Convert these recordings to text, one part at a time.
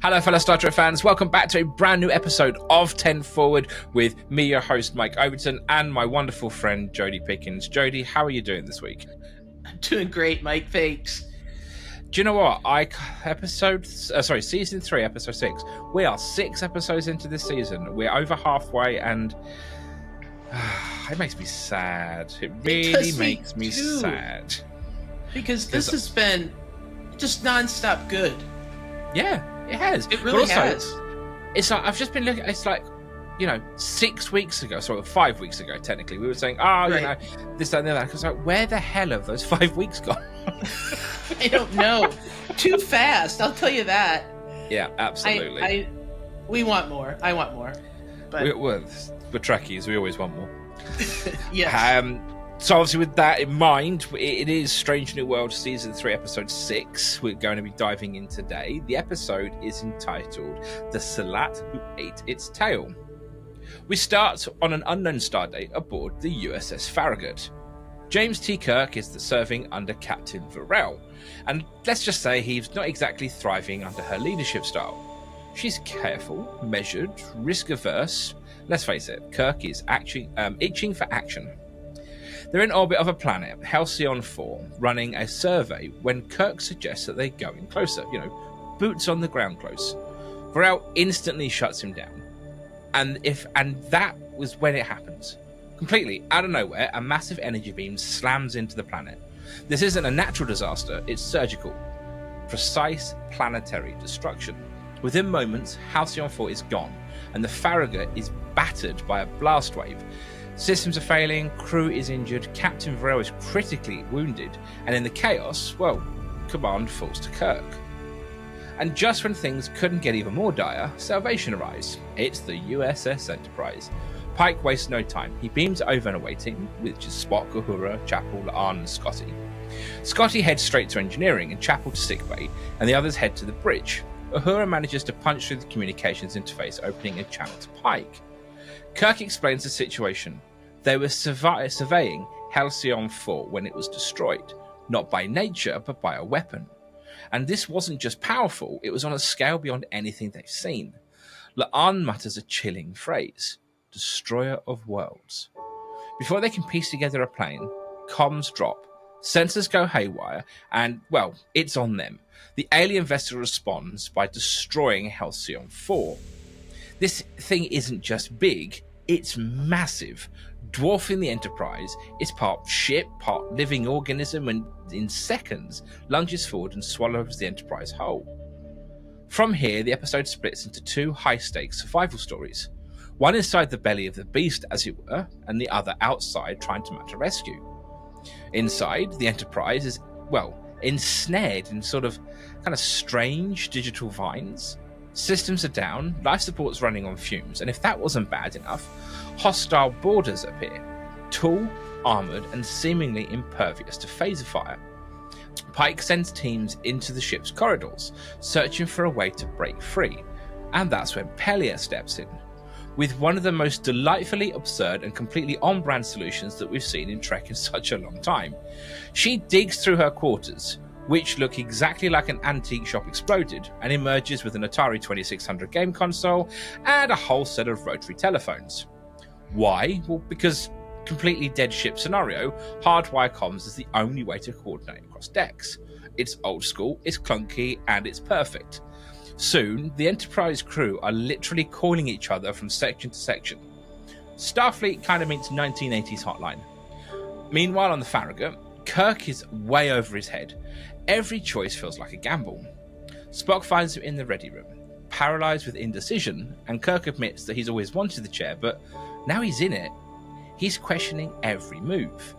Hello, fellow Star Trek fans. Welcome back to a brand new episode of 10 Forward with me, your host, Mike Overton, and my wonderful friend, Jodi Pickens. Jodi, how are you doing this week? I'm doing great, Mike. Thanks. Do you know what? Season 3, episode 6. We are 6 episodes into this season. We're over halfway, and it makes me sad. It really makes me sad. Because this has been just non-stop good. Yeah, it has. It really has. It's like, I've just been looking, it's like, 6 weeks ago, 5 weeks ago, technically, we were saying, this, that, and that. Because where the hell have those 5 weeks gone? I don't know. Too fast, I'll tell you that. Yeah, absolutely. We want more. I want more. But we're Trekkies, we always want more. Yes. So obviously with that in mind, it is Strange New World Season 3, Episode 6. We're going to be diving in today. The episode is entitled The Sehlat Who Ate Its Tail. We start on an unknown stardate aboard the USS Farragut. James T. Kirk is serving under Captain Varel, and let's just say he's not exactly thriving under her leadership style. She's careful, measured, risk-averse. Let's face it, Kirk is actually itching for action. They're in orbit of a planet, Halcyon 4, running a survey when Kirk suggests that they go in closer, boots on the ground close. Varel instantly shuts him down. And that was when it happens. Completely out of nowhere, a massive energy beam slams into the planet. This isn't a natural disaster, it's surgical. Precise planetary destruction. Within moments, Halcyon 4 is gone, and the Farragut is battered by a blast wave. Systems are failing, crew is injured, Captain Varel is critically wounded, and in the chaos, command falls to Kirk. And just when things couldn't get even more dire, salvation arrives. It's the USS Enterprise. Pike wastes no time. He beams over and awaiting, which is Spock, Uhura, Chapel, La'an, and Scotty. Scotty heads straight to engineering and Chapel to sickbay, and the others head to the bridge. Uhura manages to punch through the communications interface, opening a channel to Pike. Kirk explains the situation. They were surveying Halcyon 4 when it was destroyed, not by nature, but by a weapon. And this wasn't just powerful, it was on a scale beyond anything they've seen. La'an mutters a chilling phrase, destroyer of worlds. Before they can piece together a plane, comms drop, sensors go haywire, and, it's on them. The alien vessel responds by destroying Halcyon 4. This thing isn't just big, it's massive. Dwarfing the Enterprise, it's part ship, part living organism, and in seconds lunges forward and swallows the Enterprise whole. From here, the episode splits into 2 high-stakes survival stories. One inside the belly of the beast, as it were, and the other outside trying to mount a rescue. Inside, the Enterprise is, ensnared in kind of strange digital vines. Systems are down, life support's running on fumes, and if that wasn't bad enough, hostile boarders appear, tall, armoured, and seemingly impervious to phaser fire. Pike sends teams into the ship's corridors, searching for a way to break free, and that's when Pelia steps in, with one of the most delightfully absurd and completely on-brand solutions that we've seen in Trek in such a long time. She digs through her quarters, which look exactly like an antique shop exploded, and emerges with an Atari 2600 game console and a whole set of rotary telephones. Why? Well, because completely dead ship scenario, hardwire comms is the only way to coordinate across decks. It's old school, it's clunky, and it's perfect. Soon, the Enterprise crew are literally calling each other from section to section. Starfleet kind of meets 1980s hotline. Meanwhile, on the Farragut, Kirk is way over his head. Every choice feels like a gamble. Spock finds him in the ready room, paralysed with indecision, and Kirk admits that he's always wanted the chair, but now he's in it, he's questioning every move.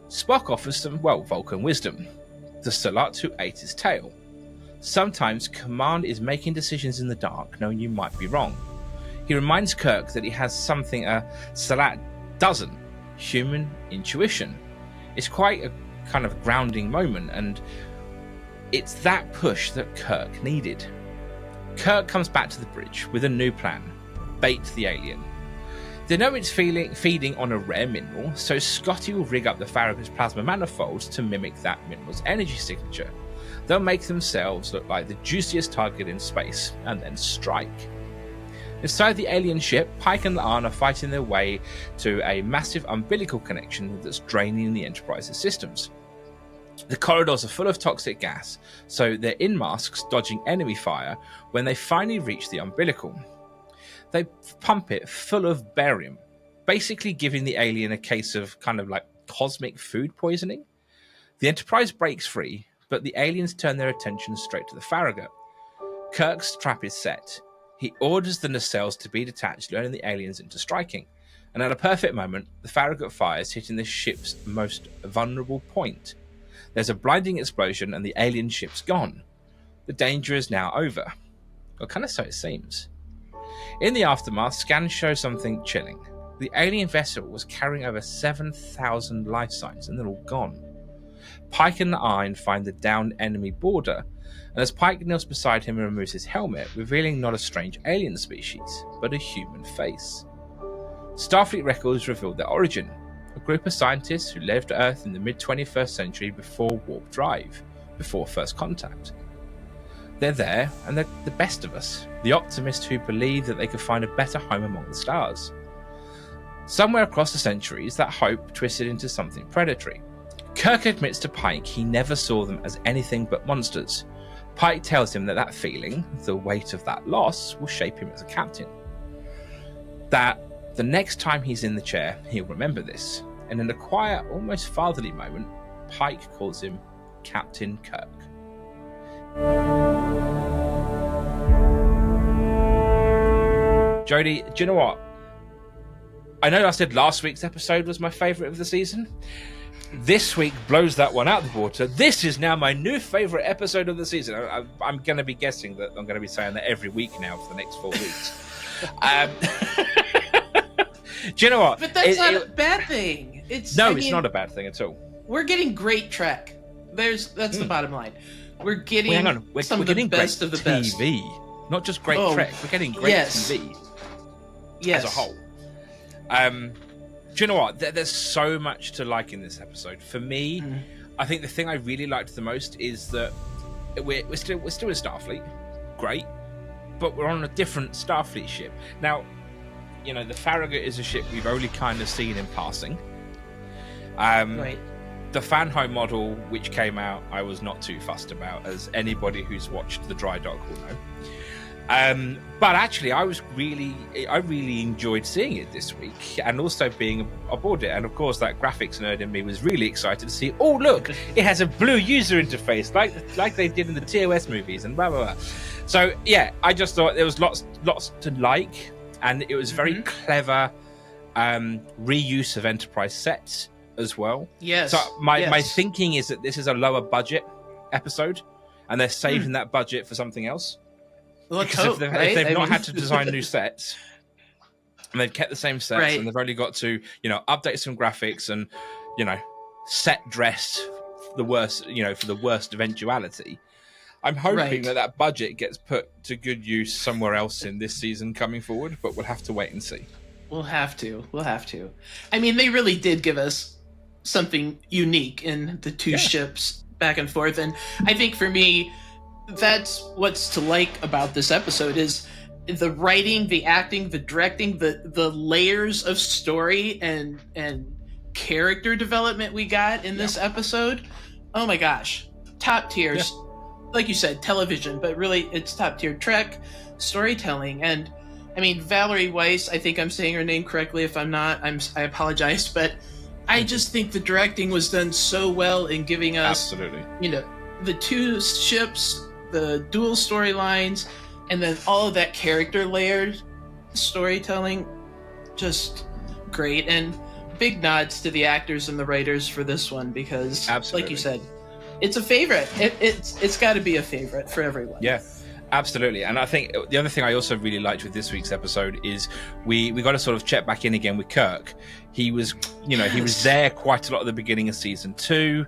Spock offers some, Vulcan wisdom. The Sehlat who ate his tail. Sometimes command is making decisions in the dark, knowing you might be wrong. He reminds Kirk that he has something a Sehlat doesn't, human intuition. It's quite a kind of grounding moment, and it's that push that Kirk needed. Kirk comes back to the bridge with a new plan, bait the alien. They know it's feeding on a rare mineral, so Scotty will rig up the Farragut's plasma manifolds to mimic that mineral's energy signature. they'll make themselves look like the juiciest target in space and then strike. Inside the alien ship, Pike and La'an are fighting their way to a massive umbilical connection that's draining the Enterprise's systems. The corridors are full of toxic gas, so they're in masks dodging enemy fire when they finally reach the umbilical. They pump it full of barium, basically giving the alien a case of kind of like cosmic food poisoning. The Enterprise breaks free, but the aliens turn their attention straight to the Farragut. Kirk's trap is set. He orders the nacelles to be detached, luring the aliens into striking. And at a perfect moment, the Farragut fires, hitting the ship's most vulnerable point. There's a blinding explosion and the alien ship's gone. The danger is now over. Well, kind of so it seems. In the aftermath, scans show something chilling. The alien vessel was carrying over 7,000 life signs and they're all gone. Pike and La'an find the downed enemy border, and as Pike kneels beside him and removes his helmet, revealing not a strange alien species, but a human face. Starfleet records reveal their origin, a group of scientists who left Earth in the mid-21st century before warp drive, before first contact. They're there, and they're the best of us, the optimists who believe that they could find a better home among the stars. Somewhere across the centuries, that hope twisted into something predatory. Kirk admits to Pike he never saw them as anything but monsters. Pike tells him that feeling, the weight of that loss, will shape him as a captain. That the next time he's in the chair, he'll remember this. And in a quiet, almost fatherly moment, Pike calls him Captain Kirk. Jodi, do you know what? I know I said last week's episode was my favourite of the season. This week blows that one out of the water. This is now my new favourite episode of the season. I'm going to be guessing that I'm going to be saying that every week now for the next 4 weeks. Do you know what? But that's not a bad thing. It's not a bad thing at all. We're getting great Trek. That's the bottom line. We're getting we're getting the best of the best. TV, not just great Trek. We're getting great TV as a whole. Do you know what? There's so much to like in this episode. For me, I think the thing I really liked the most is that we're still in Starfleet, great, but we're on a different Starfleet ship now. You know, the Farragut is a ship we've only kind of seen in passing. Right. The fan home model, which came out, I was not too fussed about, as anybody who's watched the Dry Dock will know. But actually, I really enjoyed seeing it this week, and also being aboard it. And of course, that graphics nerd in me was really excited to see. Oh, look, it has a blue user interface, like they did in the TOS movies, and blah blah blah. So yeah, I just thought there was lots to like, and it was very clever reuse of Enterprise sets as well. Yes. So my thinking is that this is a lower budget episode, and they're saving that budget for something else. Well, because if they've not had to design new sets, and they've kept the same sets, and they've only got to, update some graphics and, set dress for the worst eventuality. I'm hoping that budget gets put to good use somewhere else in this season coming forward, but we'll have to wait and see. We'll have to. I mean, they really did give us something unique in the two ships back and forth, and I think for me, that's what's to like about this episode is the writing, the acting, the directing, the layers of story and character development we got in this episode. Oh my gosh, top tier. Yeah. Like you said, television, but really it's top tier Trek storytelling. And I mean, Valerie Weiss, I think I'm saying her name correctly. If I'm not, I apologize, but I just think the directing was done so well in giving us the two ships, the dual storylines, and then all of that character layered storytelling. Just great. And big nods to the actors and the writers for this one, because like you said, it's a favorite. It's got to be a favorite for everyone. Yeah, absolutely. And I think the other thing I also really liked with this week's episode is we got to sort of check back in again with Kirk. He was, he was there quite a lot at the beginning of season 2,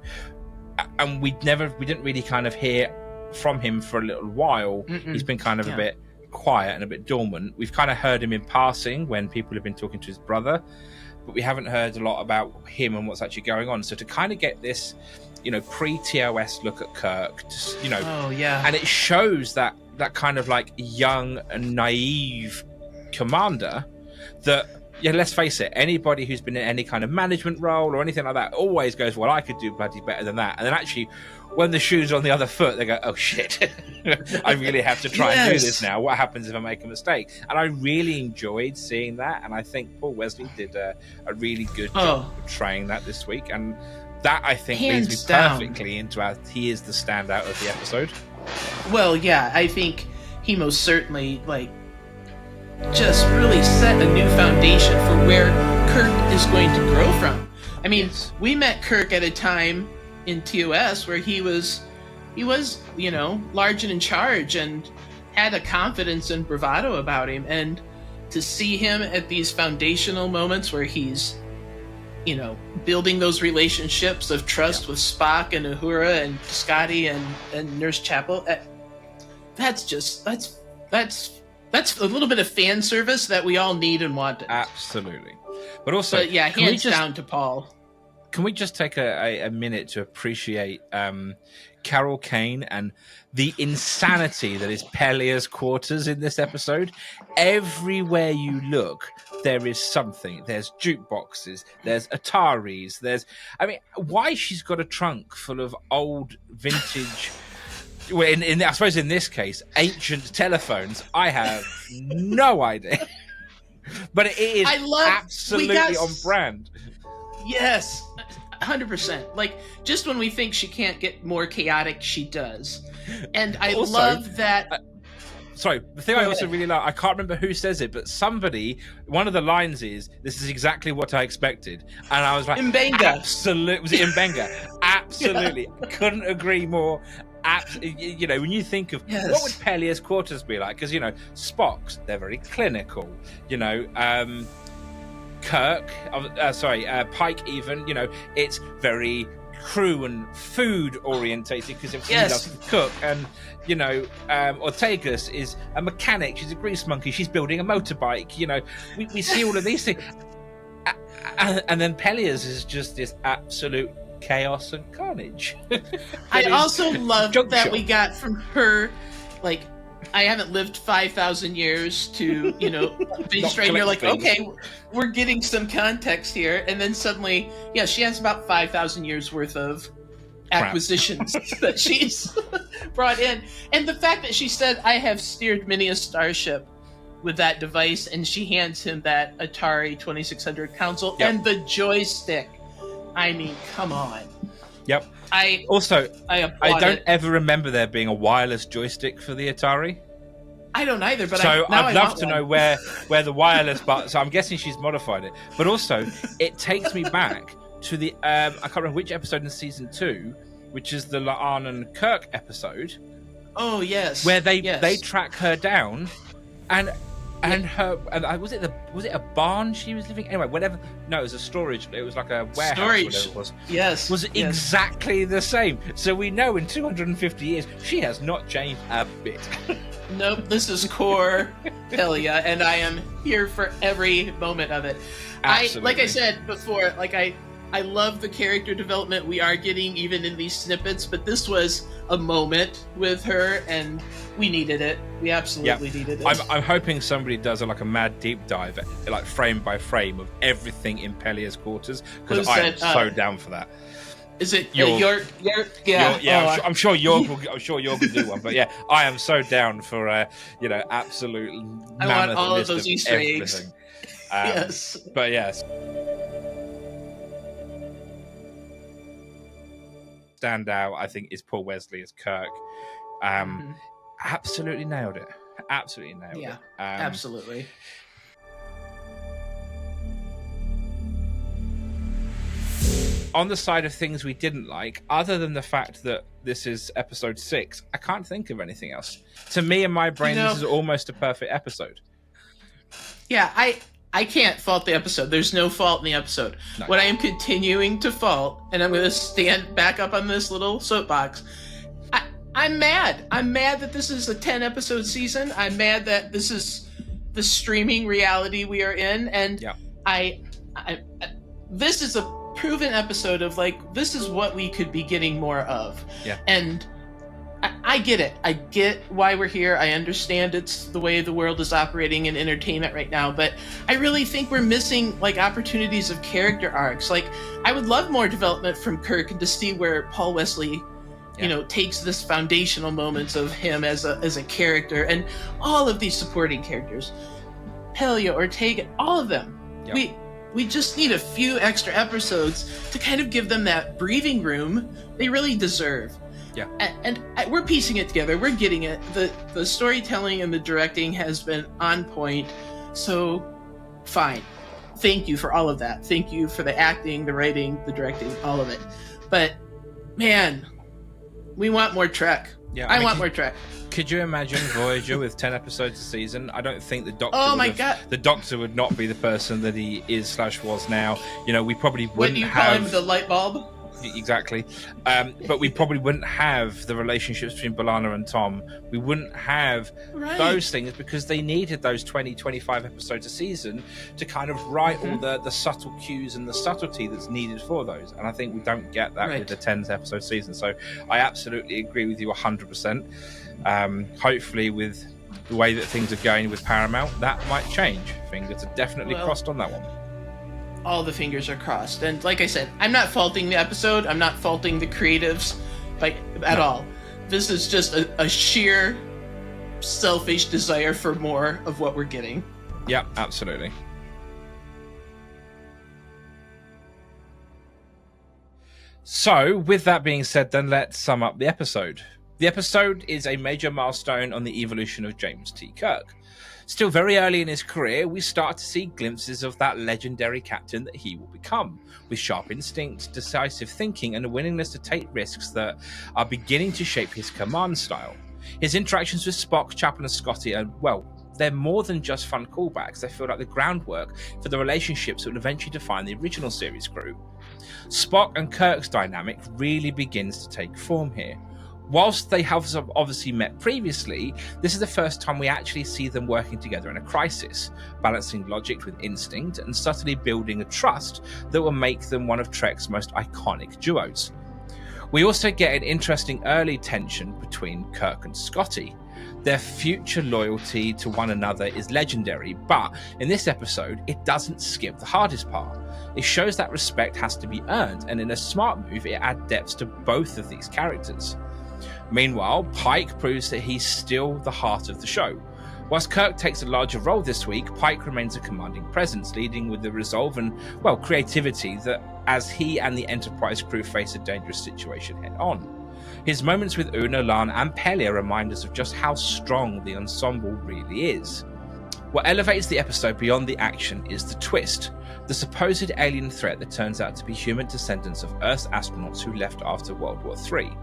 and we didn't really kind of hear from him for a little while. He's been kind of a bit quiet and a bit dormant. We've kind of heard him in passing when people have been talking to his brother, but we haven't heard a lot about him and what's actually going on. So to kind of get this, pre-TOS look at Kirk, Oh yeah. and it shows that kind of like young and naive commander that, let's face it, anybody who's been in any kind of management role or anything like that always goes, well, I could do bloody better than that. And then actually, when the shoe's on the other foot, they go, oh shit, I really have to try and do this now. What happens if I make a mistake? And I really enjoyed seeing that. And I think Paul Wesley did a really good job of portraying that this week. And that, I think, leads me perfectly into he is the standout of the episode. Well, yeah, I think he most certainly, just really set a new foundation for where Kirk is going to grow from. I mean, we met Kirk at a time in TOS where he was, large and in charge and had a confidence and bravado about him. And to see him at these foundational moments where he's, building those relationships of trust with Spock and Uhura and Scotty and Nurse Chapel, that's a little bit of fan service that we all need and want. Absolutely. But also, hands down to Paul. Can we just take a minute to appreciate Carol Kane and the insanity that is Pelia's quarters in this episode? Everywhere you look, there is something. There's jukeboxes, there's Ataris, why she's got a trunk full of old vintage... Well, I suppose in this case, ancient telephones, I have no idea. But it is absolutely on brand. Yes, 100%. Just when we think she can't get more chaotic, she does. And I love that... Sorry, the thing I also really like, I can't remember who says it, but one of the lines is, "This is exactly what I expected." And I was like... Mbenga. Absolutely. Was it Mbenga? Absolutely. Couldn't agree more. When you think of what would Pelia's quarters be like, because Spock's, they're very clinical. Kirk, Pike, even it's very crew and food orientated because he doesn't cook, and Ortegas is a mechanic. She's a grease monkey. She's building a motorbike. We see all of these things, and then Pelia's is just this absolute chaos and carnage. I also love that we got from her, I haven't lived 5,000 years to, be straight. And you're like, okay, we're getting some context here. And then suddenly, she has about 5,000 years worth of acquisitions that she's brought in. And the fact that she said, I have steered many a starship with that device, and she hands him that Atari 2600 console and the joystick. I mean, come on. Yep. I don't ever remember there being a wireless joystick for the Atari. I don't either, but I'd love to know where the wireless button. So I'm guessing she's modified it. But also, it takes me back to the I can't remember which episode in season 2, which is the La'an and Kirk episode. Oh yes, where they track her down, and her, and was it a barn she was living? Anyway, whatever. No, it was a storage. It was like a warehouse. Storage. Whatever it was. Yes. Was exactly the same. So we know in 250 years she has not changed a bit. Nope. This is core Pelia, and I am here for every moment of it. Absolutely. Like I said before, I love the character development we are getting even in these snippets, but this was a moment with her, and we needed it. We absolutely needed it. I'm hoping somebody does a mad deep dive, frame by frame, of everything in Pelia's quarters, because I am so down for that. Is it York? Yeah. I'm sure York will do one, but I am so down for absolute. I want all of those Easter eggs. Yes, but yes. Standout, I think, is Paul Wesley as Kirk. Absolutely nailed it. Absolutely nailed it. Absolutely. On the side of things we didn't like, other than the fact that this is episode 6, I can't think of anything else. To me, in my brain, this is almost a perfect episode. Yeah, I can't fault the episode. There's no fault in the episode. No. What I am continuing to fault, and I'm going to stand back up on this little soapbox, I'm mad. I'm mad that this is a 10-episode season. I'm mad that this is the streaming reality we are in, and this is a proven episode of like, this is what we could be getting more of. Yeah. And I get it. I get why we're here. I understand it's the way the world is operating in entertainment right now, but I really think we're missing like opportunities of character arcs. Like, I would love more development from Kirk and to see where Paul Wesley, you know, takes this foundational moments of him as a character, and all of these supporting characters, Pelia, Ortega, all of them. Yep. We just need a few extra episodes to kind of give them that breathing room they really deserve. Yeah. And we're piecing it together. We're getting it. The storytelling and the directing has been on point. So, fine. Thank you for all of that. Thank you for the acting, the writing, the directing, all of it. But, man, we want more Trek. Yeah, I want more Trek. Could you imagine Voyager with 10 episodes a season? I don't think the Doctor the Doctor would not be the person that he is / was now. You know, we probably wouldn't have... What do you call him, the light bulb? Exactly. But we probably wouldn't have the relationships between B'Elanna and Tom. We wouldn't have those things because they needed those 20, 25 episodes a season to kind of write all the subtle cues and the subtlety that's needed for those. And I think we don't get that with the 10 episode season. So I absolutely agree with you 100%. Hopefully with the way that things are going with Paramount, that might change. Fingers are definitely crossed on that one. All the fingers are crossed. And like I said, I'm not faulting the episode. I'm not faulting the creatives at all. This is just a sheer selfish desire for more of what we're getting. Yeah, absolutely. So, with that being said, then let's sum up the episode. The episode is a major milestone on the evolution of James T. Kirk. Still very early in his career, we start to see glimpses of that legendary captain that he will become, with sharp instincts, decisive thinking, and a willingness to take risks that are beginning to shape his command style. His interactions with Spock, Chapel, and Scotty are, well, they're more than just fun callbacks. They feel like the groundwork for the relationships that will eventually define the original series crew. Spock and Kirk's dynamic really begins to take form here. Whilst they have obviously met previously, this is the first time we actually see them working together in a crisis, balancing logic with instinct and subtly building a trust that will make them one of Trek's most iconic duos. We also get an interesting early tension between Kirk and Scotty. Their future loyalty to one another is legendary, but in this episode, it doesn't skip the hardest part. It shows that respect has to be earned, and in a smart move, it adds depth to both of these characters. Meanwhile, Pike proves that he's still the heart of the show. Whilst Kirk takes a larger role this week, Pike remains a commanding presence, leading with the resolve and, well, creativity that as he and the Enterprise crew face a dangerous situation head on. His moments with Una, Lan, and Pelia remind us of just how strong the ensemble really is. What elevates the episode beyond the action is the twist. The supposed alien threat that turns out to be human descendants of Earth's astronauts who left after World War III.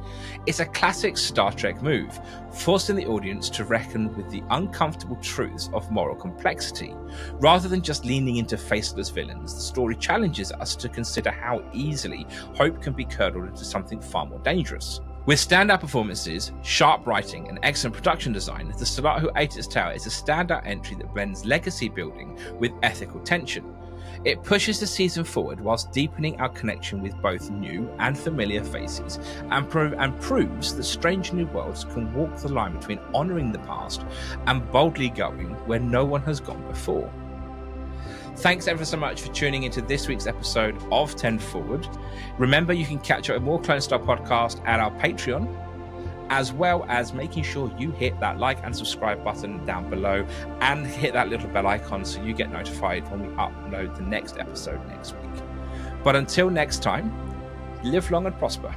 It's a classic Star Trek move, forcing the audience to reckon with the uncomfortable truths of moral complexity. Rather than just leaning into faceless villains, the story challenges us to consider how easily hope can be curdled into something far more dangerous. With standout performances, sharp writing, and excellent production design, The Sehlat Who Ate Its Tail is a standout entry that blends legacy building with ethical tension. It pushes the season forward whilst deepening our connection with both new and familiar faces, and proves that Strange New Worlds can walk the line between honouring the past and boldly going where no one has gone before. Thanks ever so much for tuning into this week's episode of 10 Forward. Remember, you can catch up with more Clonestar podcast at our Patreon, as well as making sure you hit that like and subscribe button down below and hit that little bell icon so you get notified when we upload the next episode next week. But until next time, live long and prosper.